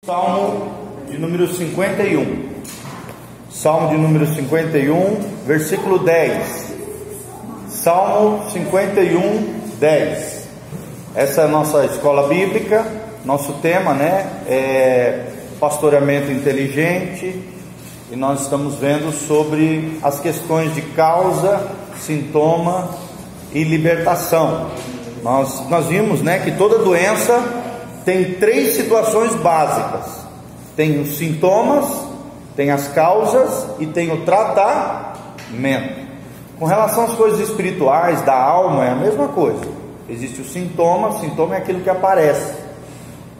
Salmo de número 51. Salmo de número 51, versículo 10. Salmo 51, 10. Essa é a nossa escola bíblica. Nosso tema, é pastoreamento inteligente. E nós estamos vendo sobre as questões de causa, sintoma e libertação. Nós vimos, que toda doença tem três situações básicas: tem os sintomas, tem as causas e tem o tratamento. Com relação às coisas espirituais da alma, é a mesma coisa. Existe o sintoma é aquilo que aparece,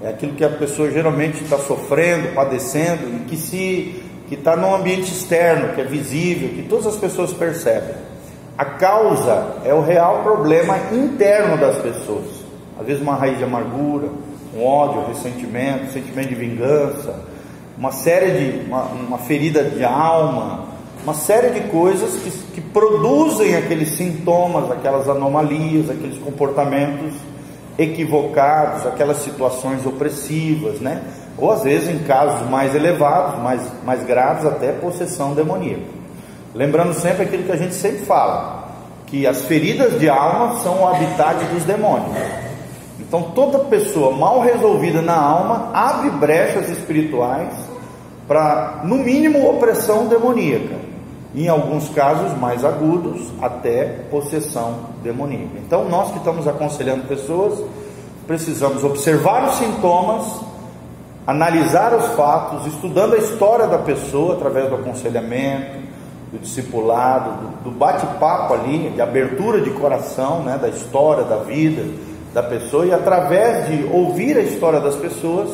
é aquilo que a pessoa geralmente está sofrendo, padecendo, e que está num ambiente externo, que é visível, que todas as pessoas percebem. A causa é o real problema interno das pessoas. Às vezes uma raiz de amargura, um ódio, ressentimento, sentimento de vingança, uma ferida de alma, uma série de coisas que produzem aqueles sintomas, aquelas anomalias, aqueles comportamentos equivocados, aquelas situações opressivas, ou às vezes em casos mais elevados, mais graves, até possessão demoníaca. Lembrando sempre aquilo que a gente sempre fala, que as feridas de alma são o habitat dos demônios. Então toda pessoa mal resolvida na alma abre brechas espirituais para, no mínimo, opressão demoníaca, em alguns casos mais agudos, até possessão demoníaca. Então nós que estamos aconselhando pessoas, precisamos observar os sintomas, analisar os fatos, estudando a história da pessoa através do aconselhamento, do discipulado, do bate-papo ali, de abertura de coração, da história da vida da pessoa, e através de ouvir a história das pessoas,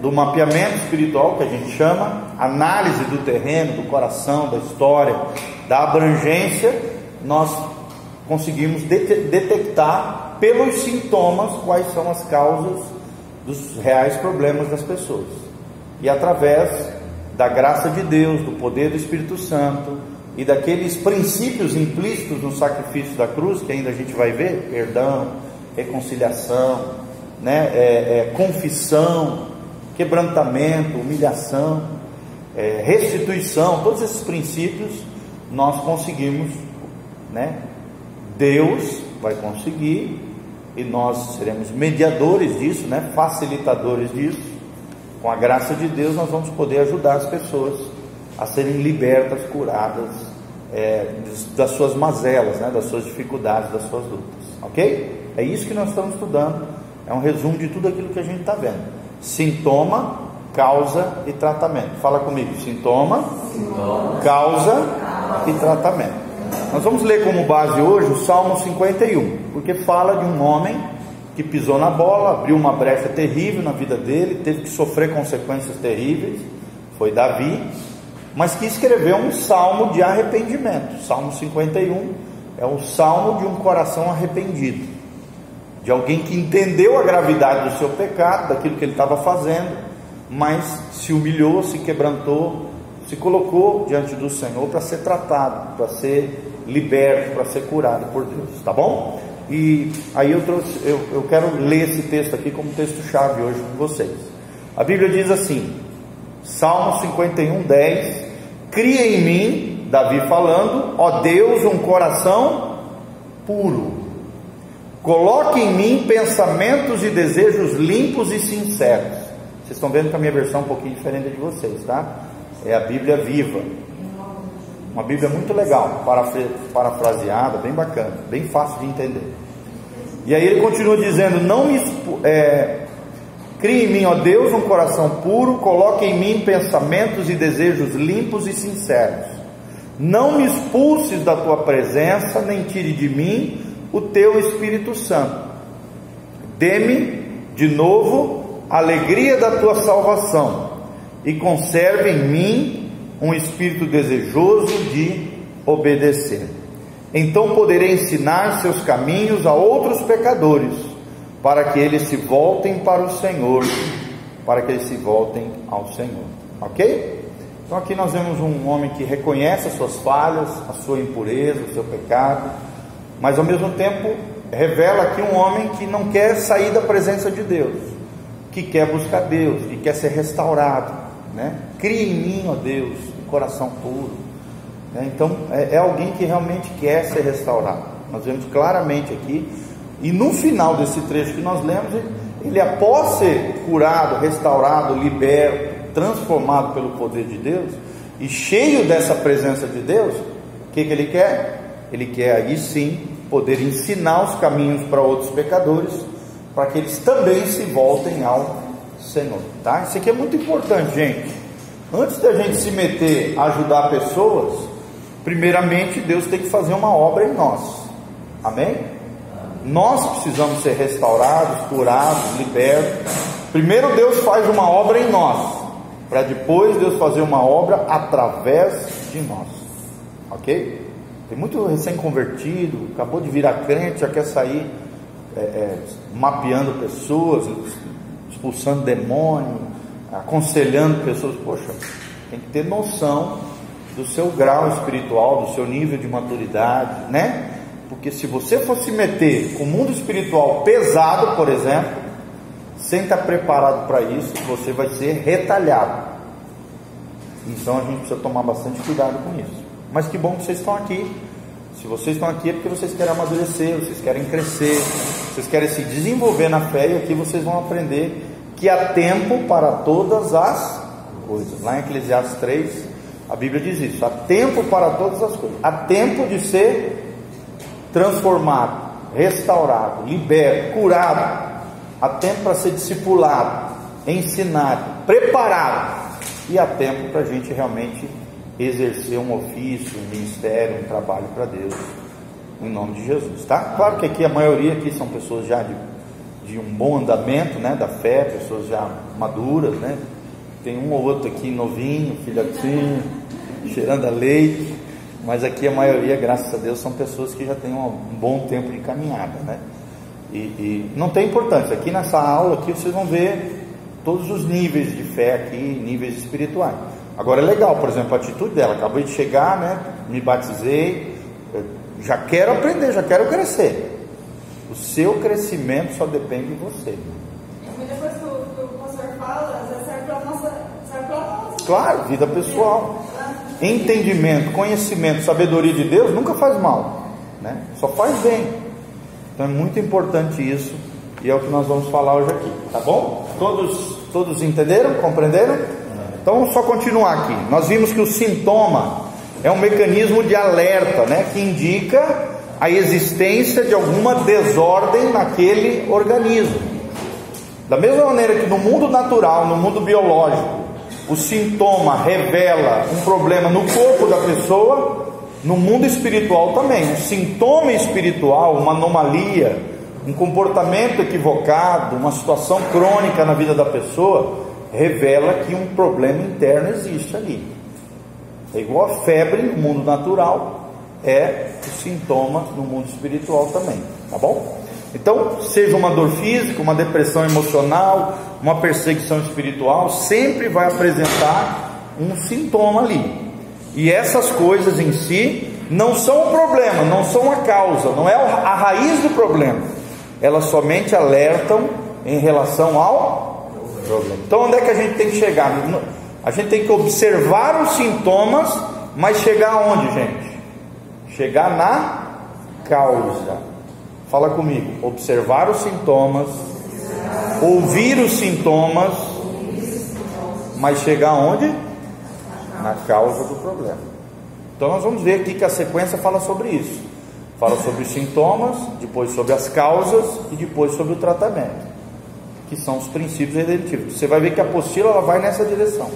do mapeamento espiritual, que a gente chama, análise do terreno, do coração, da história, da abrangência, nós conseguimos detectar pelos sintomas quais são as causas dos reais problemas das pessoas. E através da graça de Deus, do poder do Espírito Santo e daqueles princípios implícitos no sacrifício da cruz, que ainda a gente vai ver: perdão, reconciliação, confissão, quebrantamento, humilhação, restituição, todos esses princípios nós conseguimos, Deus vai conseguir, e nós seremos mediadores disso, facilitadores disso. Com a graça de Deus nós vamos poder ajudar as pessoas a serem libertas, curadas das suas mazelas, das suas dificuldades, das suas lutas, ok? É isso que nós estamos estudando. É um resumo de tudo aquilo que a gente está vendo: sintoma, causa e tratamento. Fala comigo: sintoma, causa e tratamento. Nós vamos ler como base hoje o Salmo 51, porque fala de um homem que pisou na bola, abriu uma brecha terrível na vida dele, teve que sofrer consequências terríveis. Foi Davi, mas que escreveu um salmo de arrependimento. Salmo 51 é o salmo de um coração arrependido, de alguém que entendeu a gravidade do seu pecado, daquilo que ele estava fazendo, mas se humilhou, se quebrantou, se colocou diante do Senhor para ser tratado, para ser liberto, para ser curado por Deus, tá bom? E aí eu quero ler esse texto aqui como texto-chave hoje com vocês. A Bíblia diz assim, Salmo 51, 10: cria em mim, Davi falando, ó Deus, um coração puro. Coloque em mim pensamentos e desejos limpos e sinceros. Vocês estão vendo que a minha versão é um pouquinho diferente de vocês, tá? É a Bíblia Viva. Uma Bíblia muito legal, parafraseada, bem bacana, bem fácil de entender. E aí ele continua dizendo: crie em mim, ó Deus, um coração puro. Coloque em mim pensamentos e desejos limpos e sinceros. Não me expulses da tua presença, nem tire de mim o teu Espírito Santo. Dê-me de novo a alegria da tua salvação, e conserve em mim um espírito desejoso de obedecer. Então poderei ensinar seus caminhos a outros pecadores, para que eles se voltem para o Senhor, para que eles se voltem ao Senhor, ok? Então aqui nós vemos um homem que reconhece as suas falhas, a sua impureza, o seu pecado, mas ao mesmo tempo revela aqui um homem que não quer sair da presença de Deus, que quer buscar Deus, que quer ser restaurado, né? Cria em mim, ó Deus, um coração puro, né? Então é alguém que realmente quer ser restaurado. Nós vemos claramente aqui, e no final desse trecho que nós lemos, ele após ser curado, restaurado, liberto, transformado pelo poder de Deus, e cheio dessa presença de Deus, o que ele quer? Ele quer aí sim poder ensinar os caminhos para outros pecadores, para que eles também se voltem ao Senhor, tá? Isso aqui é muito importante, gente. Antes da gente se meter a ajudar pessoas, primeiramente Deus tem que fazer uma obra em nós, amém? Nós precisamos ser restaurados, curados, libertos. Primeiro Deus faz uma obra em nós, para depois Deus fazer uma obra através de nós, ok? Tem muito recém-convertido, acabou de virar crente, já quer sair mapeando pessoas, expulsando demônio, aconselhando pessoas. Poxa, tem que ter noção do seu grau espiritual, do seu nível de maturidade, né? Porque se você for se meter com o mundo espiritual pesado, por exemplo, sem estar preparado para isso, você vai ser retalhado. Então a gente precisa tomar bastante cuidado com isso. Mas que bom que vocês estão aqui. Se vocês estão aqui é porque vocês querem amadurecer, vocês querem crescer, vocês querem se desenvolver na fé, e aqui vocês vão aprender que há tempo para todas as coisas. Lá em Eclesiastes 3, a Bíblia diz isso: há tempo para todas as coisas. Há tempo de ser transformado, restaurado, liberto, curado. Há tempo para ser discipulado, ensinado, preparado. E há tempo para a gente realmente exercer um ofício, um ministério, um trabalho para Deus, em nome de Jesus, tá? Claro que aqui a maioria aqui são pessoas já de um bom andamento, né, da fé, pessoas já maduras, né? Tem um ou outro aqui novinho, filhotinho, cheirando a leite, mas aqui a maioria, graças a Deus, são pessoas que já têm um bom tempo de caminhada, né? E não tem importância. Aqui nessa aula aqui vocês vão ver todos os níveis de fé aqui, níveis espirituais. Agora é legal, por exemplo, a atitude dela: acabei de chegar, né? Me batizei, já quero aprender, já quero crescer. O seu crescimento só depende de você. Muita coisa que o pastor fala, às vezes serve para nós. Claro, vida pessoal. Entendimento, conhecimento, sabedoria de Deus nunca faz mal, né? Só faz bem. Então é muito importante isso, e é o que nós vamos falar hoje aqui, tá bom? Todos entenderam? Compreenderam? Então vamos só continuar aqui. Nós vimos que o sintoma é um mecanismo de alerta, né, que indica a existência de alguma desordem naquele organismo. Da mesma maneira que no mundo natural, no mundo biológico, o sintoma revela um problema no corpo da pessoa, no mundo espiritual também. Um sintoma espiritual, uma anomalia, um comportamento equivocado, uma situação crônica na vida da pessoa, revela que um problema interno existe ali. É igual a febre no mundo natural, é o sintoma no mundo espiritual também, tá bom? Então, seja uma dor física, uma depressão emocional, uma perseguição espiritual, sempre vai apresentar um sintoma ali. E essas coisas em si não são o problema, não são a causa, não é a raiz do problema. Elas somente alertam em relação ao problema. Então onde é que a gente tem que chegar? A gente tem que observar os sintomas, mas chegar aonde, gente? Chegar na causa. Fala comigo: observar os sintomas, ouvir os sintomas, mas chegar aonde? Na causa do problema. Então nós vamos ver aqui que a sequência fala sobre isso. Fala sobre os sintomas, depois sobre as causas e depois sobre o tratamento, que são os princípios redentivos. Você vai ver que a apostila ela vai nessa direção.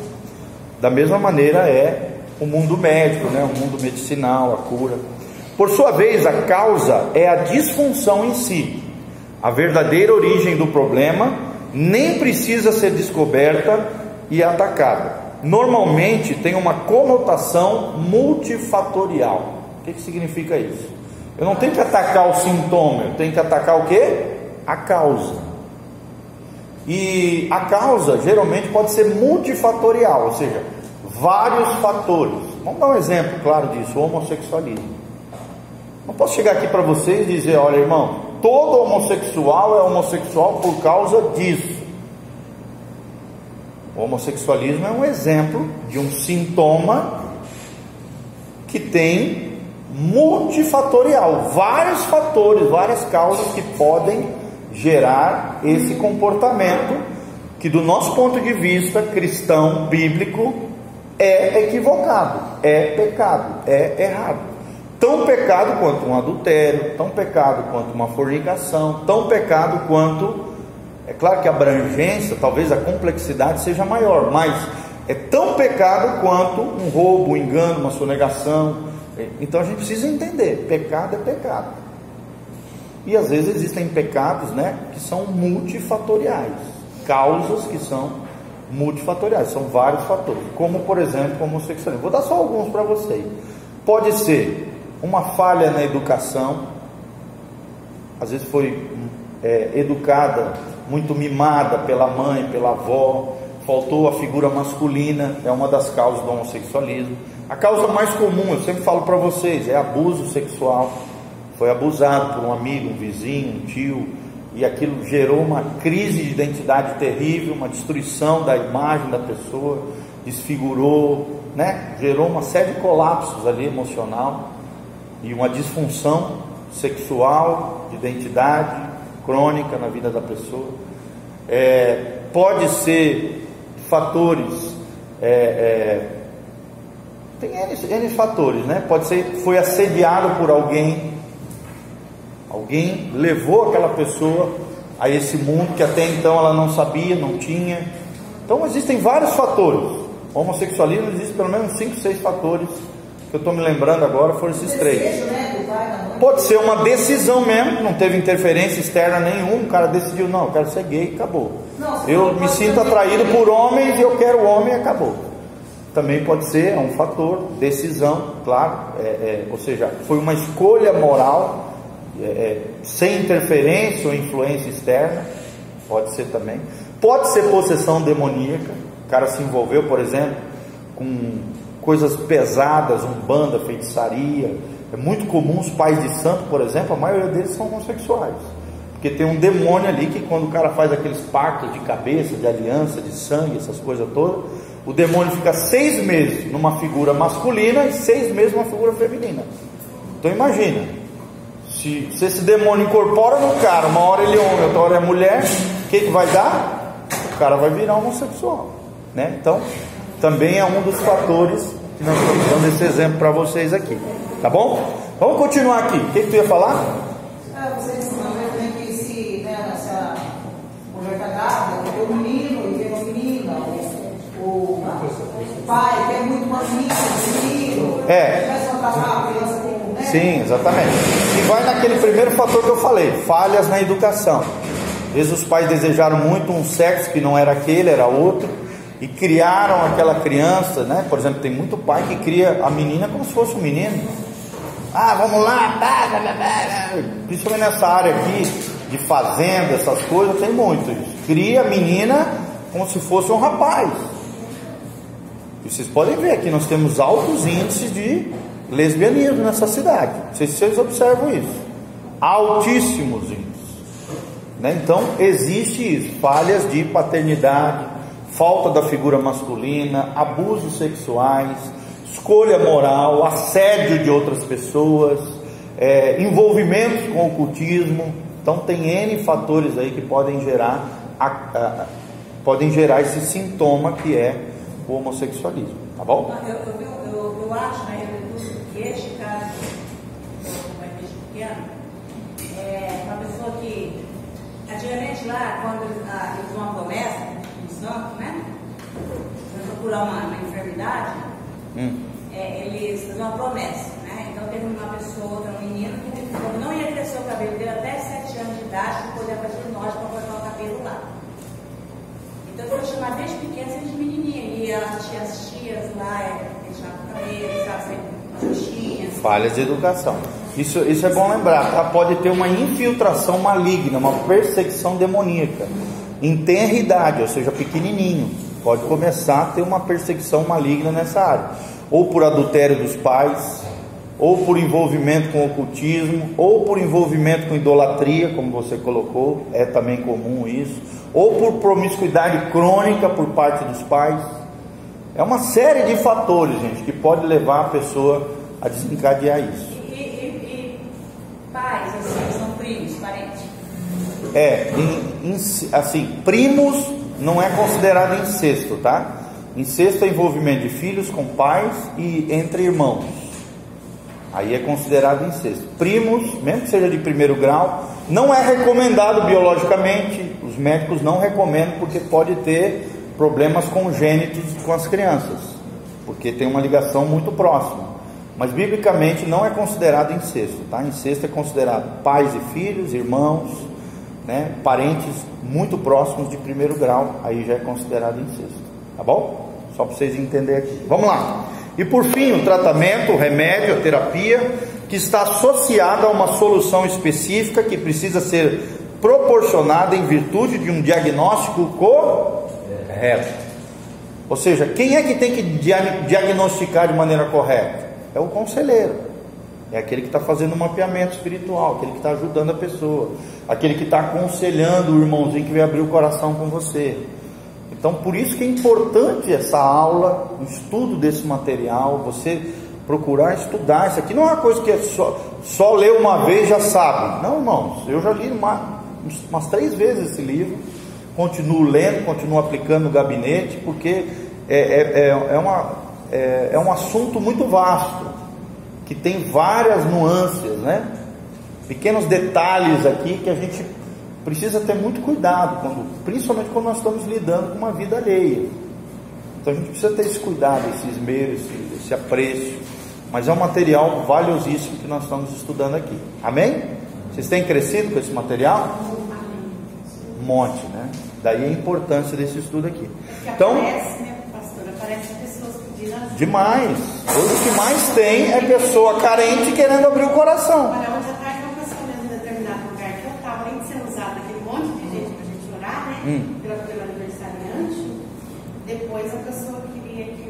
Da mesma maneira é o mundo médico, né? O mundo medicinal, a cura. Por sua vez, a causa é a disfunção em si. A verdadeira origem do problema nem precisa ser descoberta e atacada. Normalmente tem uma conotação multifatorial. O que significa isso? Eu não tenho que atacar o sintoma, eu tenho que atacar o quê? A causa. E a causa geralmente pode ser multifatorial, ou seja, vários fatores. Vamos dar um exemplo claro disso: o homossexualismo. Não posso chegar aqui para vocês e dizer: olha, irmão, todo homossexual é homossexual por causa disso. O homossexualismo é um exemplo de um sintoma que tem multifatorial, vários fatores, várias causas que podem gerar esse comportamento que, do nosso ponto de vista cristão, bíblico, é equivocado, é pecado, é errado. Tão pecado quanto um adultério, tão pecado quanto uma fornicação, tão pecado quanto... É claro que a abrangência, talvez a complexidade seja maior, mas é tão pecado quanto um roubo, um engano, uma sonegação. Então a gente precisa entender, pecado é pecado. E às vezes existem pecados, né, que são multifatoriais, causas que são multifatoriais, são vários fatores, como por exemplo o homossexualismo. Vou dar só alguns para vocês. Pode ser uma falha na educação, às vezes foi educada, muito mimada pela mãe, pela avó, faltou a figura masculina, é uma das causas do homossexualismo. A causa mais comum, eu sempre falo para vocês, é abuso sexual. Foi abusado por um amigo, um vizinho, um tio, e aquilo gerou uma crise de identidade terrível, uma destruição da imagem da pessoa, desfigurou, né? Gerou uma série de colapsos ali emocional e uma disfunção sexual, de identidade crônica na vida da pessoa. Pode ser fatores, tem N fatores, né? Pode ser, foi assediado por alguém levou aquela pessoa a esse mundo que até então ela não sabia, não tinha. Então existem vários fatores. O homossexualismo existe pelo menos 5, 6 fatores que eu estou me lembrando agora, foram esses 3. Pode ser uma decisão mesmo, não teve interferência externa nenhuma, o cara decidiu, não, eu quero ser gay e acabou. Eu me sinto atraído por homens e eu quero homem e acabou. Também pode ser um fator, decisão, claro, ou seja, foi uma escolha moral, sem interferência ou influência externa, pode ser também. Pode ser possessão demoníaca, o cara se envolveu, por exemplo, com coisas pesadas, umbanda, feitiçaria. É muito comum os pais de santo, por exemplo, a maioria deles são homossexuais, porque tem um demônio ali que quando o cara faz aqueles pactos de cabeça, de aliança, de sangue, essas coisas todas, o demônio fica 6 meses numa figura masculina e 6 meses numa figura feminina. Então imagina, se esse demônio incorpora no cara, uma hora ele é homem, outra hora é mulher, o que vai dar? O cara vai virar homossexual, né? Então também é um dos fatores que nós estamos dando esse exemplo para vocês aqui, tá bom? Vamos continuar aqui. O que tu ia falar? Você disse uma vez também que se essa mulher está grávida, tem um menino e tem uma menina, o pai quer muito uma menina, um menino, vai soltar a criança com, né? Sim, exatamente. E vai naquele primeiro fator que eu falei, falhas na educação. Às vezes os pais desejaram muito um sexo que não era aquele, era outro, e criaram aquela criança, né? Por exemplo, tem muito pai que cria a menina como se fosse um menino. Vamos lá, principalmente nessa área aqui de fazenda, essas coisas, tem muito isso. Cria a menina como se fosse um rapaz. E vocês podem ver que nós temos altos índices de lesbianismo nessa cidade. Não sei se vocês observam isso. Altíssimos índices, né? Então existe isso, falhas de paternidade, falta da figura masculina, abusos sexuais, escolha moral, assédio de outras pessoas, envolvimento com o ocultismo. Então tem N fatores aí que podem gerar esse sintoma que é o homossexualismo, tá bom? Eu acho, né, que este caso, como é pequeno, é uma pessoa que antigamente lá, quando eles dão uma promessa, um santo, né? Para procurar uma enfermidade, eles fazem uma promessa, né? Então teve uma pessoa, outra menina, que não ia crescer o cabelo dele até 7 anos de idade, para poder fazer nós para cortar o cabelo lá. Então eu vou chamar desde pequena, desde menininha, e as tias lá, deixavam o cabelo, sabe, xuxinha. Falhas de educação. Isso é bom lembrar, tá? Pode ter uma infiltração maligna, uma perseguição demoníaca em tenra idade, ou seja, pequenininho. Pode começar a ter uma perseguição maligna nessa área, ou por adultério dos pais, ou por envolvimento com ocultismo, ou por envolvimento com idolatria, como você colocou, é também comum isso, ou por promiscuidade crônica por parte dos pais. É uma série de fatores, gente, que pode levar a pessoa a desencadear isso. E pais, assim, são primos, parentes? Assim, primos não é considerado incesto, tá? Incesto é envolvimento de filhos com pais e entre irmãos. Aí é considerado incesto. Primos, mesmo que seja de primeiro grau, não é recomendado biologicamente. Os médicos não recomendam porque pode ter problemas congênitos com as crianças, porque tem uma ligação muito próxima. Mas biblicamente não é considerado incesto, tá? Incesto é considerado pais e filhos, irmãos, né? Parentes muito próximos de primeiro grau, aí já é considerado incesto, tá bom? Só para vocês entenderem aqui. Vamos lá. E por fim, o tratamento, o remédio, a terapia, que está associada a uma solução específica que precisa ser proporcionada em virtude de um diagnóstico correto. Ou seja, quem é que tem que diagnosticar de maneira correta? É o conselheiro. É aquele que está fazendo um mapeamento espiritual, aquele que está ajudando a pessoa, aquele que está aconselhando o irmãozinho que veio abrir o coração com você. Então, por isso que é importante essa aula, o estudo desse material, você procurar estudar. Isso aqui não é uma coisa que é só ler uma vez já sabe. Não, irmãos, eu já li umas 3 vezes esse livro, continuo lendo, continuo aplicando no gabinete, porque é um assunto muito vasto, que tem várias nuances, né? Pequenos detalhes aqui que a gente precisa ter muito cuidado, principalmente quando nós estamos lidando com uma vida alheia. Então a gente precisa ter esse cuidado, esse esmero, esse apreço. Mas é um material valiosíssimo que nós estamos estudando aqui. Amém? Vocês têm crescido com esse material? Um monte, né? Daí a importância desse estudo aqui. Então, aparece, né, pastor? Aparece pessoas pedindo ajuda. Demais. Hoje o que mais tem é pessoa carente querendo abrir o coração. Olha, hoje à tarde uma pessoa mesmo em determinado lugar que eu estava, além de ser usado aquele monte de gente para a gente orar, né? Pelo aniversariante. Depois a pessoa queria que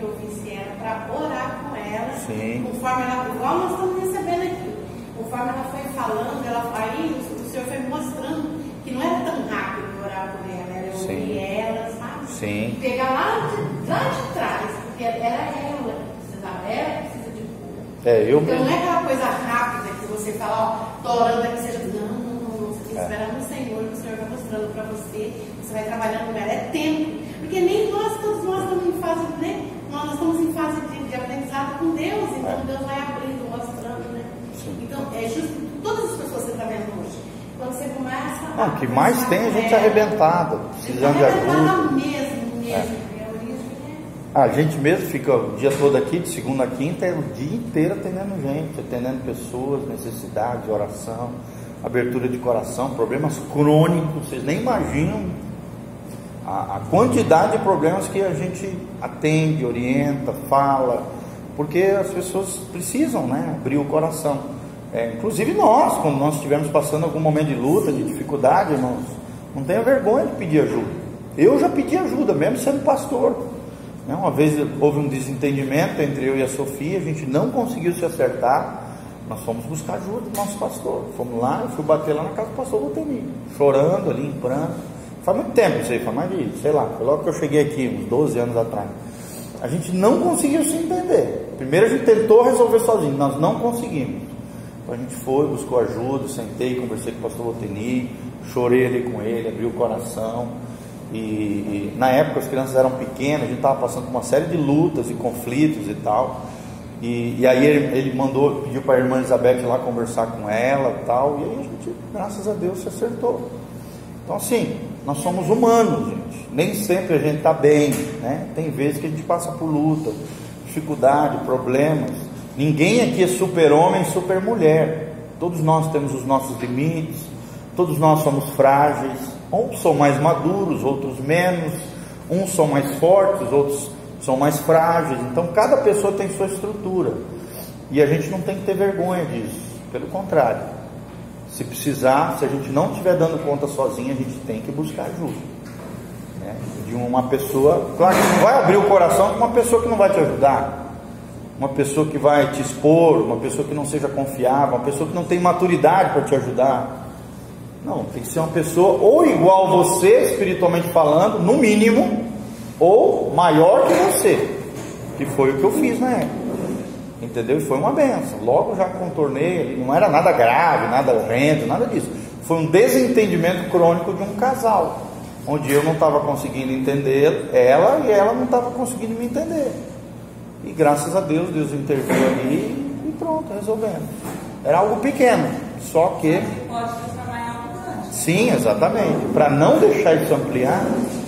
eu visse ela para orar com ela. Sim. Conforme ela, igual nós estamos recebendo aqui. Conforme ela foi falando, aí o Senhor foi mostrando que não era tão rápido orar por ela, era ouvir ela, sabe? Sim. Pegar lá de trás, porque era ela que precisava, ela que precisa de cura. Então não é aquela coisa rápida que você fala, ó, tô orando aqui, seja. Não, você tem que esperar no Senhor, que o Senhor vai mostrando para você, você vai trabalhando com ela, é tempo. Porque nem todos nós estamos em fase, né? Nós estamos em fase de aprendizado com Deus, então Deus vai abrindo, mostrando, né? Sim. Então, é justo todas as pessoas que você está vendo hoje. Quando você começa o que mais tem é gente arrebentada, precisando de ajuda. Mesmo. A gente mesmo fica o dia todo aqui, de segunda a quinta, é o dia inteiro atendendo gente, atendendo pessoas, necessidades, oração, abertura de coração, problemas crônicos. Vocês nem imaginam a quantidade de problemas que a gente atende, orienta, fala, porque as pessoas precisam, né, abrir o coração. Inclusive nós, quando nós estivermos passando algum momento de luta, de dificuldade, irmãos, não tenha vergonha de pedir ajuda. Eu já pedi ajuda, mesmo sendo pastor. Uma vez houve um desentendimento entre eu e a Sofia, a gente não conseguiu se acertar, nós fomos buscar ajuda do nosso pastor. Fomos lá, eu fui bater lá na casa do pastor Voltemir, chorando ali, em pranto. Faz muito tempo isso aí, faz mais de, sei lá, foi logo que eu cheguei aqui, uns 12 anos atrás. A gente não conseguiu se entender. Primeiro a gente tentou resolver sozinho, nós não conseguimos. Então a gente foi, buscou ajuda, sentei, conversei com o pastor Voltemir, chorei ali com ele, abri o coração. E na época as crianças eram pequenas, a gente estava passando por uma série de lutas e conflitos e tal. E aí ele pediu para a irmã Elizabeth ir lá conversar com ela e tal. E aí a gente, graças a Deus, se acertou. Então assim, nós somos humanos, gente. Nem sempre a gente está bem, né? Tem vezes que a gente passa por luta, dificuldade, problemas. Ninguém aqui é super-homem, super-mulher. Todos nós temos os nossos limites, todos nós somos frágeis. Uns são mais maduros, outros menos. Uns são mais fortes, outros são mais frágeis. Então cada pessoa tem sua estrutura. E a gente não tem que ter vergonha disso. Pelo contrário, se precisar, se a gente não estiver dando conta sozinho, a gente tem que buscar ajuda, né? De uma pessoa, claro que não vai abrir o coração de uma pessoa que não vai te ajudar, uma pessoa que vai te expor, uma pessoa que não seja confiável, uma pessoa que não tem maturidade para te ajudar. Não, tem que ser uma pessoa ou igual a você, espiritualmente falando, no mínimo, ou maior que você, que foi o que eu fiz na época. Entendeu? E foi uma benção. Logo já contornei, não era nada grave, nada horrendo, nada disso. Foi um desentendimento crônico de um casal, onde eu não estava conseguindo entender ela e ela não estava conseguindo me entender. E graças a Deus, Deus interveio ali e pronto, resolvemos. Era algo pequeno, só que... Pode transformar em algo grande. Sim, exatamente. Para não deixar isso ampliar,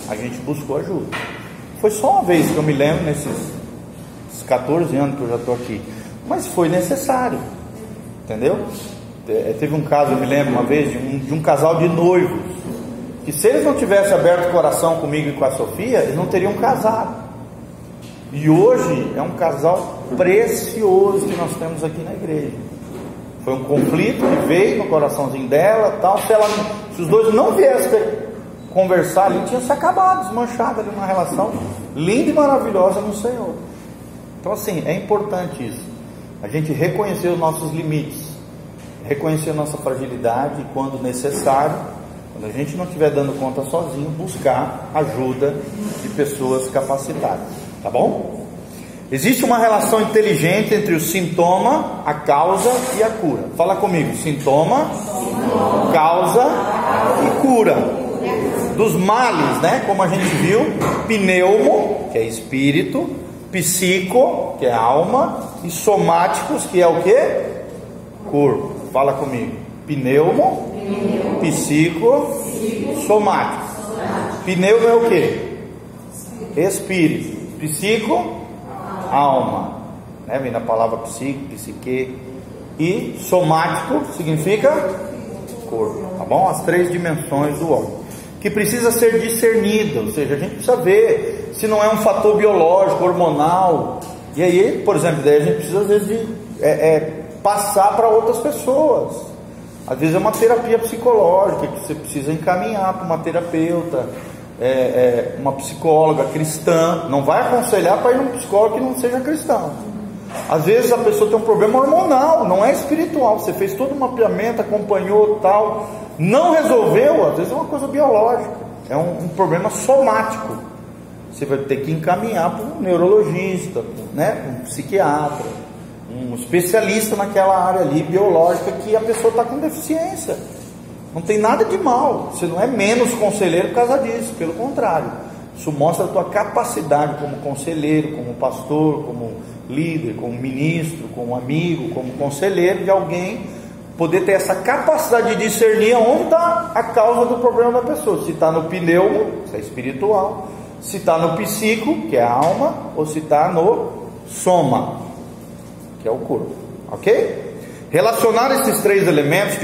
a gente buscou ajuda. Foi só uma vez que eu me lembro, nesses 14 anos que eu já estou aqui, mas foi necessário, entendeu? Teve um caso, eu me lembro uma vez, de um casal de noivos, que se eles não tivessem aberto o coração comigo e com a Sofia, eles não teriam casado. E hoje é um casal precioso que nós temos aqui na igreja. Foi um conflito que veio no coraçãozinho dela, tal. Se os dois não viessem conversar ali, tinha se acabado, desmanchado ali uma relação linda e maravilhosa no Senhor. Então assim, é importante isso, a gente reconhecer os nossos limites, reconhecer a nossa fragilidade e, quando necessário, quando a gente não estiver dando conta sozinho, buscar ajuda de pessoas capacitadas, tá bom? Existe uma relação inteligente entre o sintoma, a causa e a cura. Fala comigo: sintoma, causa e cura dos males, né? Como a gente viu, pneumo, que é espírito, psico, que é alma, e somáticos, que é o que? Corpo. Fala comigo: pneumo, psico, somático. Pneumo é o que? Espírito. Psico, alma, né? Vem da palavra psico, psique. E somático significa corpo, tá bom? As 3 dimensões do órgão, que precisa ser discernida, ou seja, a gente precisa ver se não é um fator biológico, hormonal. E aí, por exemplo, daí a gente precisa às vezes de passar para outras pessoas. Às vezes é uma terapia psicológica que você precisa encaminhar para uma terapeuta, uma psicóloga cristã. Não vai aconselhar para ir num psicólogo que não seja cristão. Às vezes a pessoa tem um problema hormonal, não é espiritual. Você fez todo um mapeamento, acompanhou tal, não resolveu. Às vezes é uma coisa biológica, é um problema somático. Você vai ter que encaminhar para um neurologista, né? Um psiquiatra, um especialista naquela área ali biológica, que a pessoa está com deficiência. Não tem nada de mal, você não é menos conselheiro por causa disso, pelo contrário, isso mostra a tua capacidade como conselheiro, como pastor, como líder, como ministro, como amigo, como conselheiro de alguém, poder ter essa capacidade de discernir onde está a causa do problema da pessoa, se está no pneumo, isso é espiritual, se está no psico, que é a alma, ou se está no soma, que é o corpo, ok? Relacionar esses 3 elementos